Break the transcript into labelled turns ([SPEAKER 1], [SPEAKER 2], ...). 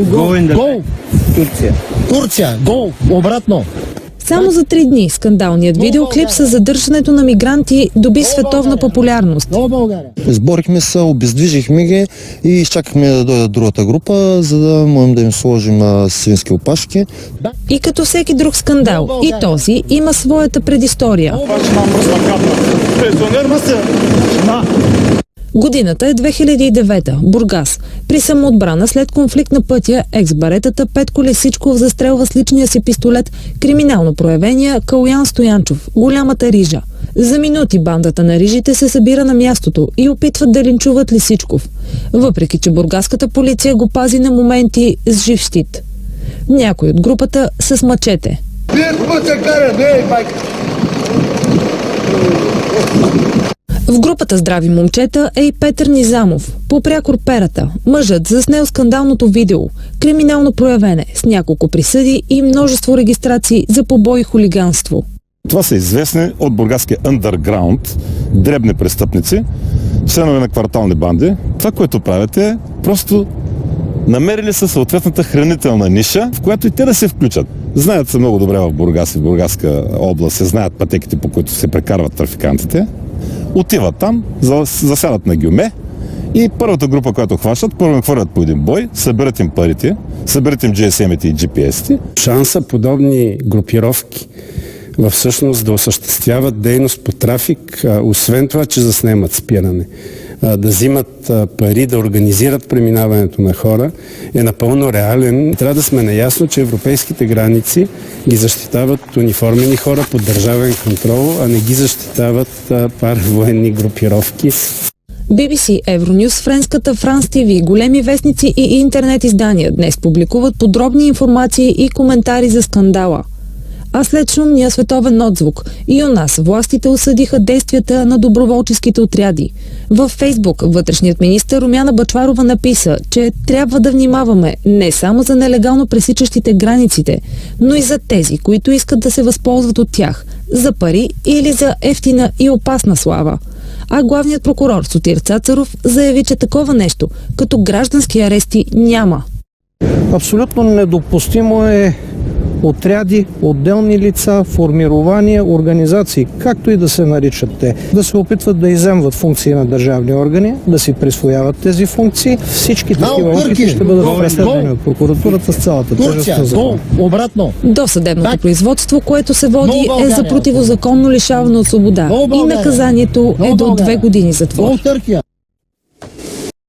[SPEAKER 1] Гол! Турция! Гол! Обратно!
[SPEAKER 2] Само за 3 дни скандалният видеоклип с задържането на мигранти доби световна популярност.
[SPEAKER 3] Сборихме се, обездвижихме ги и изчакахме да дойде другата група, за да можем да им сложим свински опашки.
[SPEAKER 2] И като всеки друг скандал, и този има своята предистория. Годината е 2009, Бургас. При самоотбрана след конфликт на пътя, екс-баретата Петко Лисичков застрелва с личния си пистолет криминално проявения Калоян Стоянчов, голямата рижа. За минути бандата на рижите се събира на мястото и опитват да линчуват Лисичков, въпреки че бургаската полиция го пази на моменти с жив щит. Някой от групата с мачете. В групата здрави момчета е и Петър Низамов, попрякор перата, мъжът заснел скандалното видео, криминално проявене с няколко присъди и множество регистрации за побой и хулиганство.
[SPEAKER 4] Това са известни от бургаския андерграунд, дребни престъпници, членове на квартални банди. Това, което правят е просто намерили са съответната хранителна ниша, в която и те да се включат. Знаят се много добре в Бургас и в Бургаска област, се знаят пътеките, по които се прекарват трафикантите. Отиват там, засядат на гюме и първата група, която хващат, първо им хвърлят по един бой, съберат им парите, съберат им GSM-ите и GPS-те.
[SPEAKER 5] Шанса подобни групировки всъщност да осъществяват дейност по трафик, освен това, че заснемат спиране, да взимат пари, да организират преминаването на хора, е напълно реален. Трябва да сме наясно, че европейските граници ги защитават униформени хора под държавен контрол, а не ги защитават паравоенни групировки.
[SPEAKER 2] BBC, Евронюс, френската France TV, големи вестници и интернет издания днес публикуват подробни информации и коментари за скандала. А след шумния световен отзвук и у нас властите осъдиха действията на доброволческите отряди. Във Фейсбук вътрешният министър Румяна Бъчварова написа, че трябва да внимаваме не само за нелегално пресичащите границите, но и за тези, които искат да се възползват от тях, за пари или за ефтина и опасна слава. А главният прокурор Сотир Цацаров заяви, че такова нещо, като граждански арести, няма.
[SPEAKER 1] Абсолютно недопустимо е отряди, отделни лица, формирования, организации, както и да се наричат те, да се опитват да изземват функции на държавни органи, да си присвояват тези функции. Всички такива опити ще бъдат преследвани от прокуратурата с цялата тежест на закона. Обратно.
[SPEAKER 2] Досъдебното производство, което се води, е за противозаконно лишаване от свобода и наказанието е до 2 години затвор.